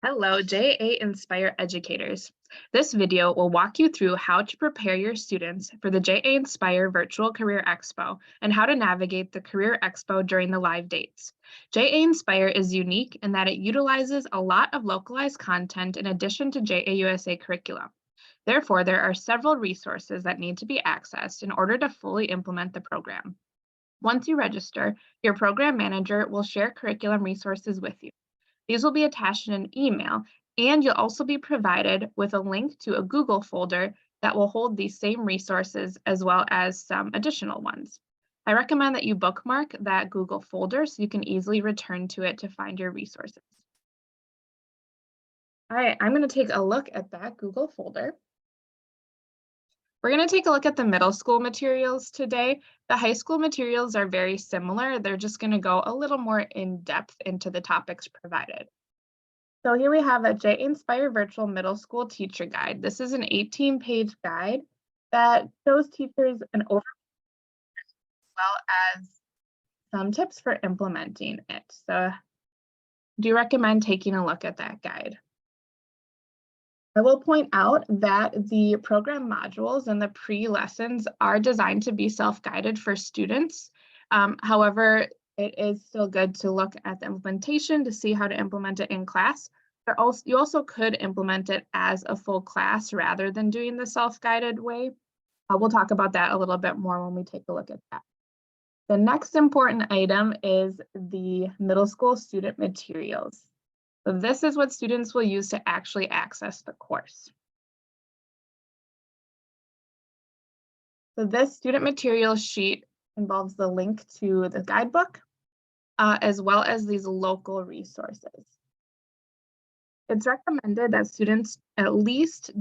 Hello, JA Inspire educators. This video will walk you through how to prepare your students for the JA Inspire Virtual Career Expo and how to navigate the Career Expo during the live dates. JA Inspire is unique in that it utilizes a lot of localized content in addition to JA USA curriculum. Therefore, there are several resources that need to be accessed in order to fully implement the program. Once you register, your program manager will share curriculum resources with you. These will be attached in an email, and you'll also be provided with a link to a Google folder that will hold these same resources as well as some additional ones. I recommend that you bookmark that Google folder so you can easily return to it to find your resources. All right, I'm going to take a look at that Google folder. We're going to take a look at the middle school materials today. The high school materials are very similar. They're just going to go a little more in depth into the topics provided. So here we have a J Inspire Virtual Middle School Teacher Guide. This is an 18-page guide that shows teachers an overview as well as some tips for implementing it. So do recommend taking a look at that guide. I will point out that the program modules and the pre-lessons are designed to be self-guided for students. However, it is still good to look at the implementation to see how to implement it in class. You also could implement it as a full class rather than doing the self-guided way. We'll talk about that a little bit more when we take a look at that. The next important item is the middle school student materials. So this is what students will use to actually access the course. So this student materials sheet involves the link to the guidebook, as well as these local resources. It's recommended that students at least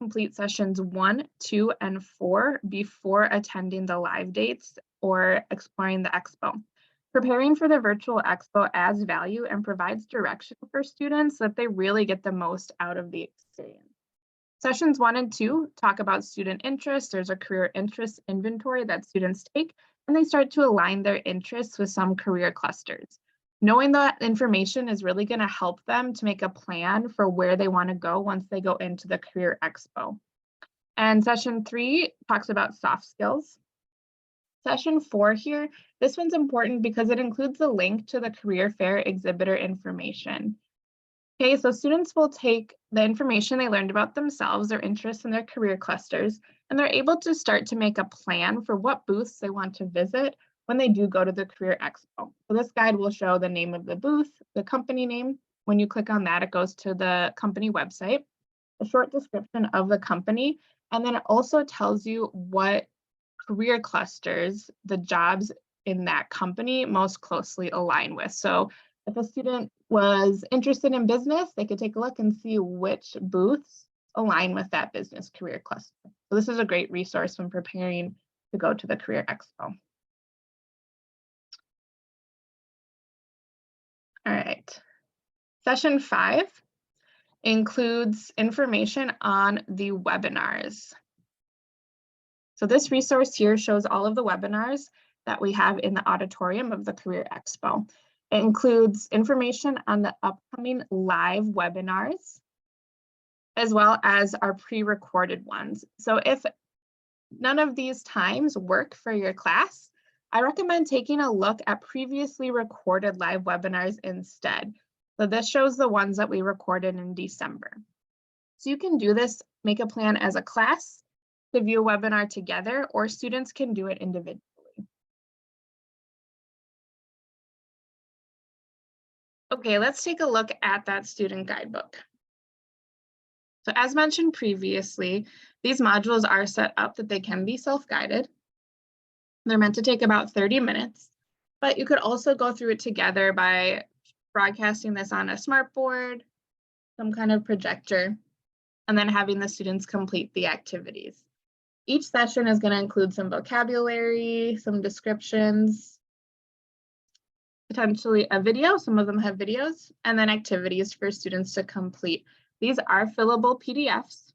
complete sessions 1, 2, and 4 before attending the live dates or exploring the expo. Preparing for the virtual expo adds value and provides direction for students so that they really get the most out of the experience. Sessions 1 and 2 talk about student interests. There's a career interest inventory that students take, and they start to align their interests with some career clusters. Knowing that information is really going to help them to make a plan for where they want to go once they go into the career expo. And session 3 talks about soft skills. Session 4 here, this one's important because it includes the link to the career fair exhibitor information. Okay, so students will take the information they learned about themselves, their interests and their career clusters, and they're able to start to make a plan for what booths they want to visit when they do go to the Career Expo. So this guide will show the name of the booth, the company name. When you click on that, it goes to the company website, a short description of the company, and then it also tells you what career clusters the jobs in that company most closely align with. So if a student was interested in business, they could take a look and see which booths align with that business career cluster. So this is a great resource when preparing to go to the Career Expo. All right. Session 5 includes information on the webinars. So this resource here shows all of the webinars that we have in the auditorium of the Career Expo. It includes information on the upcoming live webinars, as well as our pre-recorded ones. So if none of these times work for your class, I recommend taking a look at previously recorded live webinars instead. So this shows the ones that we recorded in December. So you can do this, make a plan as a class to view a webinar together, or students can do it individually. Okay, let's take a look at that student guidebook. So as mentioned previously, these modules are set up that they can be self-guided. They're meant to take about 30 minutes, but you could also go through it together by broadcasting this on a smartboard, some kind of projector, and then having the students complete the activities. Each session is going to include some vocabulary, some descriptions, potentially a video. Some of them have videos, and then activities for students to complete. These are fillable PDFs.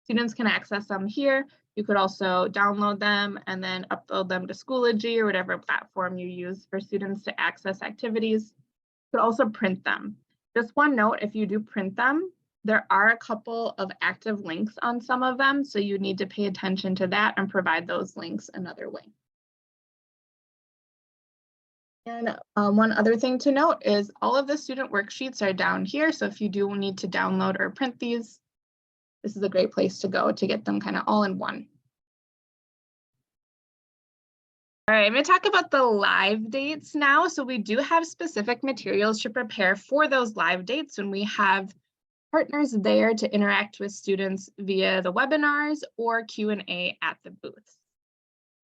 Students can access them here. You could also download them and then upload them to Schoology or whatever platform you use for students to access activities. You could also print them. Just one note, if you do print them, there are a couple of active links on some of them, so you need to pay attention to that and provide those links another way. And one other thing to note is all of the student worksheets are down here. So if you do need to download or print these, this is a great place to go to get them kind of all in one. All right, I'm going to talk about the live dates now. So we do have specific materials to prepare for those live dates when we have partners there to interact with students via the webinars or Q&A at the booths.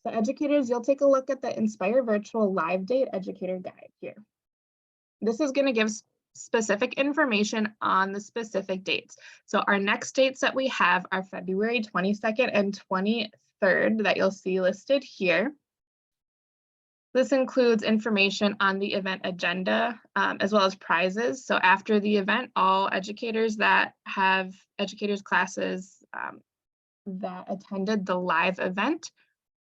So educators, you'll take a look at the Inspire Virtual Live Date Educator Guide here. This is going to give specific information on the specific dates. So our next dates that we have are February 22nd and 23rd that you'll see listed here. This includes information on the event agenda as well as prizes. So after the event, all educators that have educators classes that attended the live event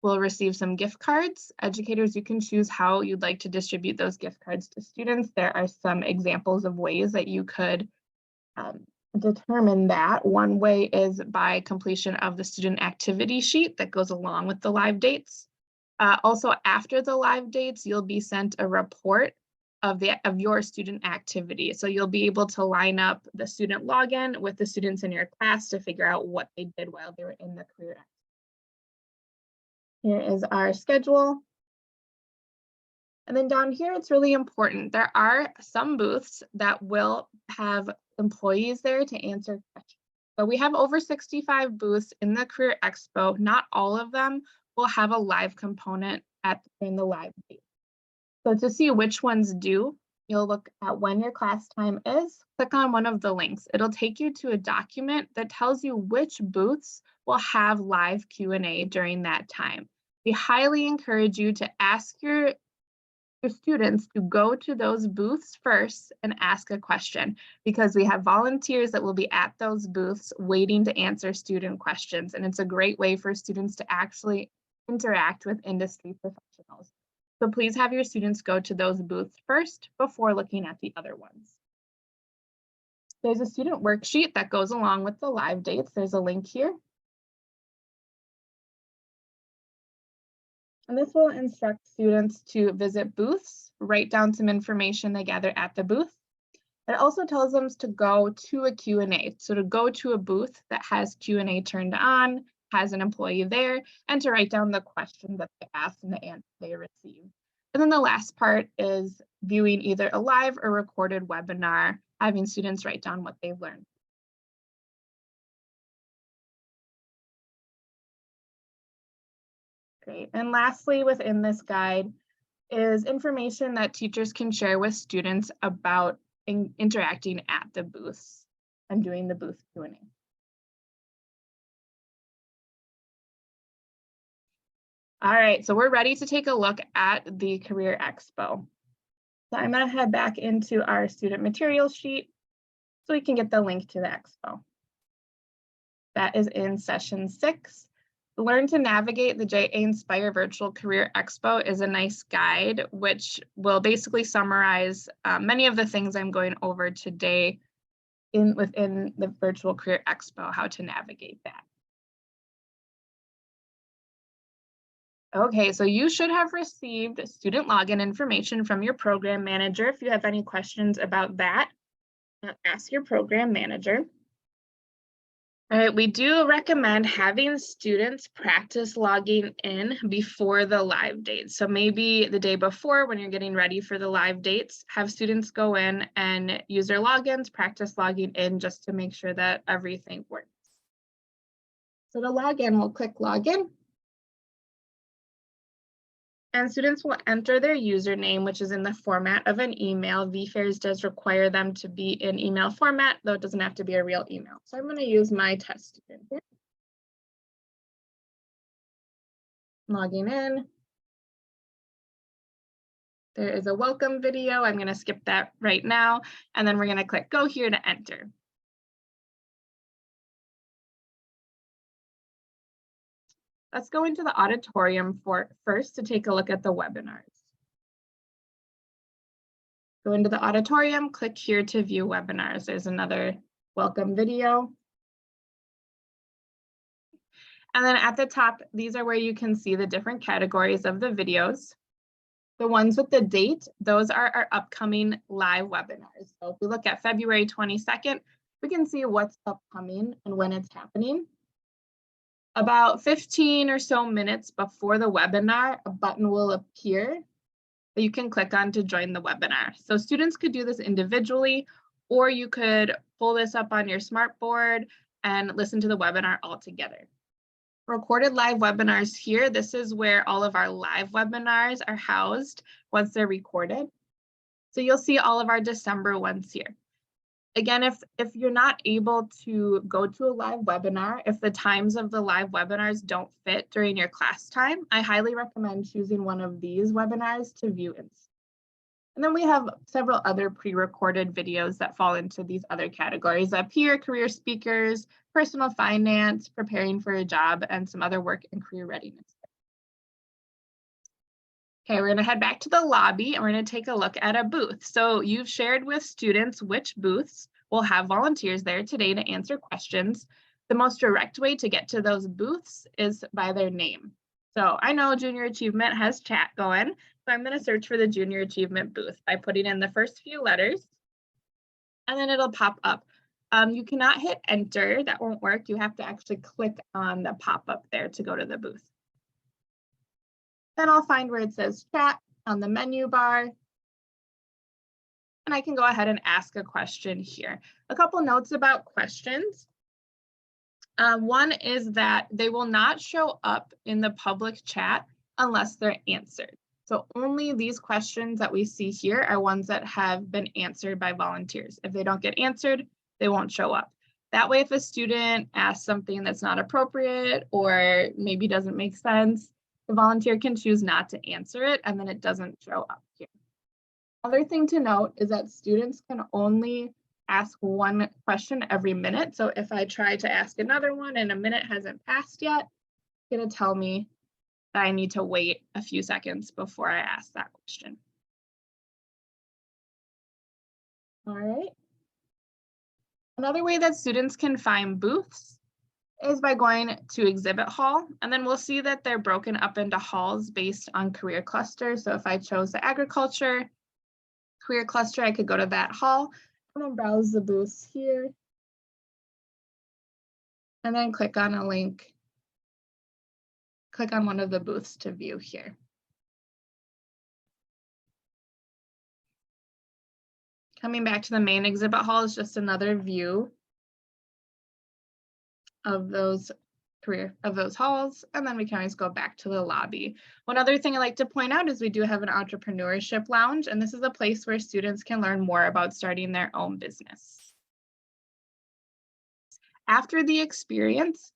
will receive some gift cards. Educators, you can choose how you'd like to distribute those gift cards to students. There are some examples of ways that you could determine that. One way is by completion of the student activity sheet that goes along with the live dates. Also, after the live dates, you'll be sent a report of your student activity. So you'll be able to line up the student login with the students in your class to figure out what they did while they were in the career. Here is our schedule. And then down here, it's really important. There are some booths that will have employees there to answer questions. So we have over 65 booths in the Career Expo. Not all of them will have a live component in the live date. So to see which ones do, you'll look at when your class time is, click on one of the links. It'll take you to a document that tells you which booths will have live Q&A during that time. We highly encourage you to ask your students to go to those booths first and ask a question, because we have volunteers that will be at those booths waiting to answer student questions. And it's a great way for students to actually interact with industry professionals. So please have your students go to those booths first before looking at the other ones. There's a student worksheet that goes along with the live dates. There's a link here. And this will instruct students to visit booths, write down some information they gather at the booth. It also tells them to go to a Q&A. So to go to a booth that has Q&A turned on, has an employee there, and to write down the questions that they asked and the answer they received. And then the last part is viewing either a live or recorded webinar, having students write down what they've learned. Great. And lastly, within this guide is information that teachers can share with students about interacting at the booths and doing the booth Q&A. All right, so we're ready to take a look at the Career Expo. So I'm going to head back into our student materials sheet so we can get the link to the expo. That is in session 6. Learn to navigate the JA Inspire Virtual Career Expo is a nice guide, which will basically summarize many of the things I'm going over today within the Virtual Career Expo, how to navigate that. Okay, so you should have received student login information from your program manager. If you have any questions about that, ask your program manager. All right, we do recommend having students practice logging in before the live dates. So maybe the day before when you're getting ready for the live dates, have students go in and use their logins, practice logging in just to make sure that everything works. So to log in, we'll click login. And students will enter their username, which is in the format of an email. VFairs does require them to be in email format, though it doesn't have to be a real email. So I'm going to use my test student here. Logging in. There is a welcome video. I'm going to skip that right now. And then we're going to click go here to enter. Let's go into the auditorium first to take a look at the webinars. Go into the auditorium, click here to view webinars. There's another welcome video. And then at the top, these are where you can see the different categories of the videos. The ones with the date, those are our upcoming live webinars. So if we look at February 22nd, we can see what's upcoming and when it's happening. About 15 or so minutes before the webinar, a button will appear that you can click on to join the webinar. So students could do this individually, or you could pull this up on your smartboard and listen to the webinar all together. Recorded live webinars here, this is where all of our live webinars are housed once they're recorded. So you'll see all of our December ones here. Again, if you're not able to go to a live webinar, if the times of the live webinars don't fit during your class time, I highly recommend choosing one of these webinars to view instead. And then we have several other pre-recorded videos that fall into these other categories up here: career speakers, personal finance, preparing for a job, and some other work and career readiness. Okay, we're gonna head back to the lobby and we're gonna take a look at a booth. So you've shared with students which booths will have volunteers there today to answer questions. The most direct way to get to those booths is by their name. So I know Junior Achievement has chat going, so I'm gonna search for the Junior Achievement booth by putting in the first few letters, and then it'll pop up. You cannot hit enter, that won't work. You have to actually click on the pop-up there to go to the booth. Then I'll find where it says chat on the menu bar. And I can go ahead and ask a question here. A couple notes about questions. One is that they will not show up in the public chat unless they're answered. So only these questions that we see here are ones that have been answered by volunteers. If they don't get answered, they won't show up. That way, if a student asks something that's not appropriate or maybe doesn't make sense, the volunteer can choose not to answer it, and then it doesn't show up here. Other thing to note is that students can only ask one question every minute. So if I try to ask another one and a minute hasn't passed yet, it's going to tell me that I need to wait a few seconds before I ask that question. All right. Another way that students can find booths is by going to exhibit hall, and then we'll see that they're broken up into halls based on career cluster. So if I chose the agriculture career cluster, I could go to that hall and then browse the booths here and then click on a link, click on one of the booths to view here. Coming back to the main exhibit hall is just another view of those halls, and then we can always go back to the lobby. One other thing I like to point out is we do have an entrepreneurship lounge, and this is a place where students can learn more about starting their own business. After the experience,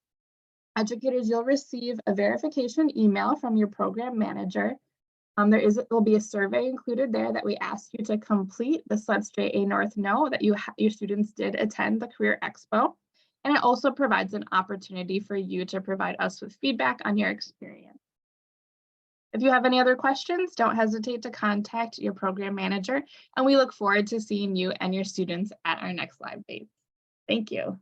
educators, you'll receive a verification email from your program manager. There'll be a survey included there that we ask you to complete. This lets JA North know that your students did attend the Career Expo. And it also provides an opportunity for you to provide us with feedback on your experience. If you have any other questions, don't hesitate to contact your program manager, and we look forward to seeing you and your students at our next live date. Thank you.